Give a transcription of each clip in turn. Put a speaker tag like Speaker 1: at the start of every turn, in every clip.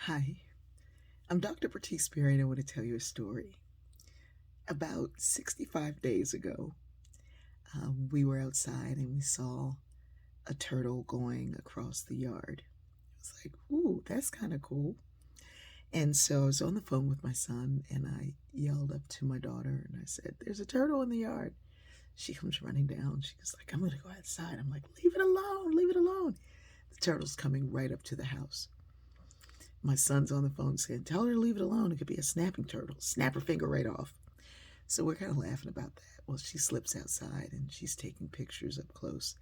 Speaker 1: Hi, I'm Dr. Bertice Berry, and I want to tell you a story. About 65 days ago, we were outside and we saw a turtle going across the yard. I was like, ooh, that's kind of cool. And so I was on the phone with my son and I yelled up to my daughter and I said, there's a turtle in the yard. She comes running down. She was like, I'm going to go outside. I'm like, leave it alone, leave it alone. The turtle's coming right up to the house. My son's on the phone saying, tell her to leave it alone. It could be a snapping turtle. Snap her finger right off. So we're kind of laughing about that. Well, she slips outside and she's taking pictures up close.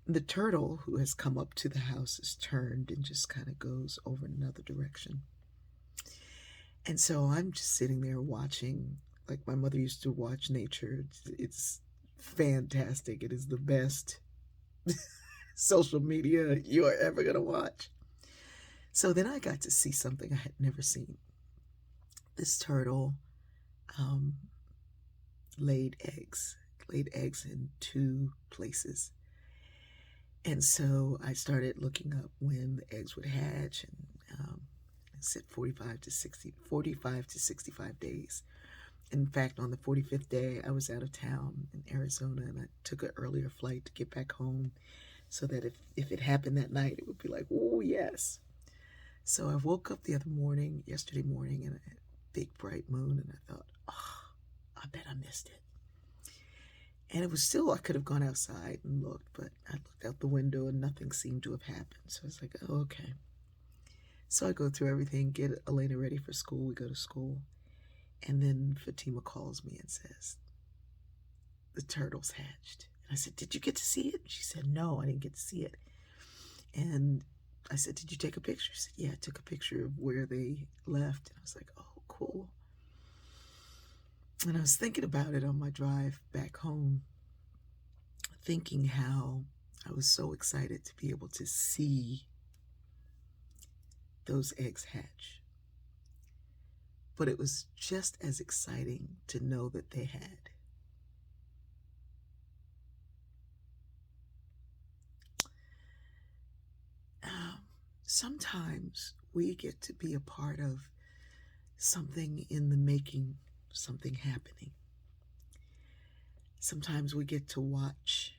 Speaker 1: And the turtle, who has come up to the house, is turned and just kind of goes over in another direction. And so I'm just sitting there watching, like my mother used to watch nature. It's fantastic. It is the best social media you are ever going to watch. So then I got to see something I had never seen. This turtle laid eggs in two places. And so I started looking up when the eggs would hatch, and it said 45 to 65 days. In fact, on the 45th day, I was out of town in Arizona, and I took an earlier flight to get back home so that if it happened that night, it would be like, oh, yes. So I woke up yesterday morning, and a big bright moon, and I thought, oh, I bet I missed it. And it was still, I could have gone outside and looked, but I looked out the window and nothing seemed to have happened. So I was like, oh, okay. So I go through everything, get Elena ready for school. We go to school. And then Fatima calls me and says, the turtle's hatched. And I said, did you get to see it? She said, no, I didn't get to see it. And I said, did you take a picture? She said, yeah, I took a picture of where they left. And I was like, oh, cool. And I was thinking about it on my drive back home, thinking how I was so excited to be able to see those eggs hatch. But it was just as exciting to know that they had. Sometimes we get to be a part of something in the making, something happening. Sometimes we get to watch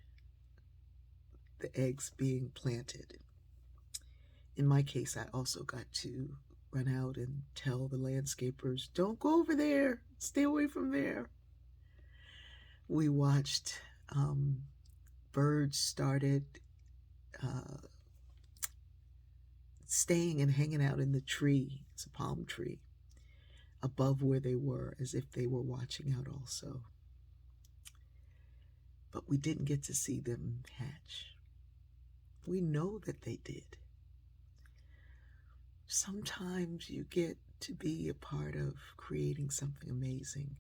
Speaker 1: the eggs being planted. In my case, I also got to run out and tell the landscapers, don't go over there, stay away from there. We watched birds started staying and hanging out in the tree. It's a palm tree above where they were, as if they were watching out also. But we didn't get to see them hatch. We know that they did. Sometimes you get to be a part of creating something amazing,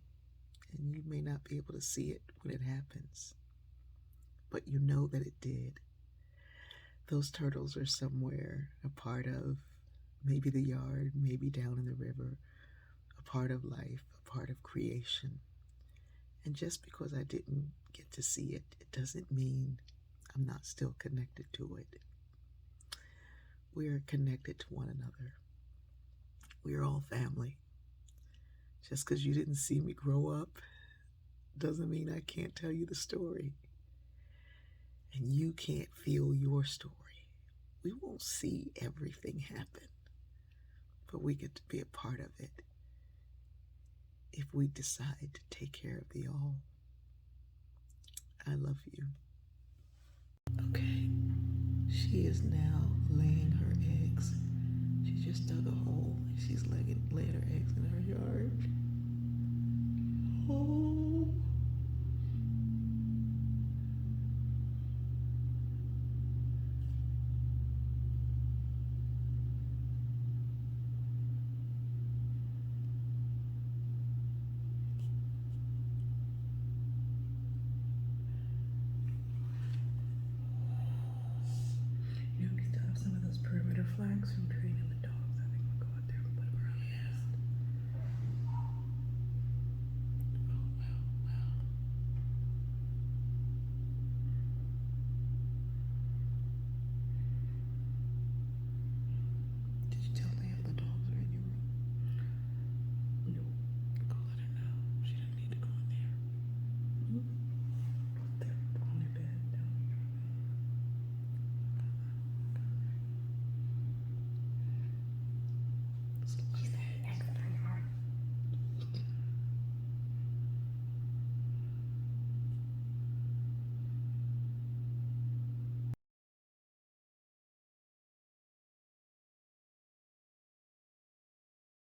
Speaker 1: and you may not be able to see it when it happens, but you know that it did. Those turtles are somewhere, a part of maybe the yard, maybe down in the river, a part of life, a part of creation. And just because I didn't get to see it, it doesn't mean I'm not still connected to it. We are connected to one another. We are all family. Just because you didn't see me grow up doesn't mean I can't tell you the story. And you can't feel your story. We won't see everything happen, but we get to be a part of it if we decide to take care of the all. I love you. Okay, she is now laying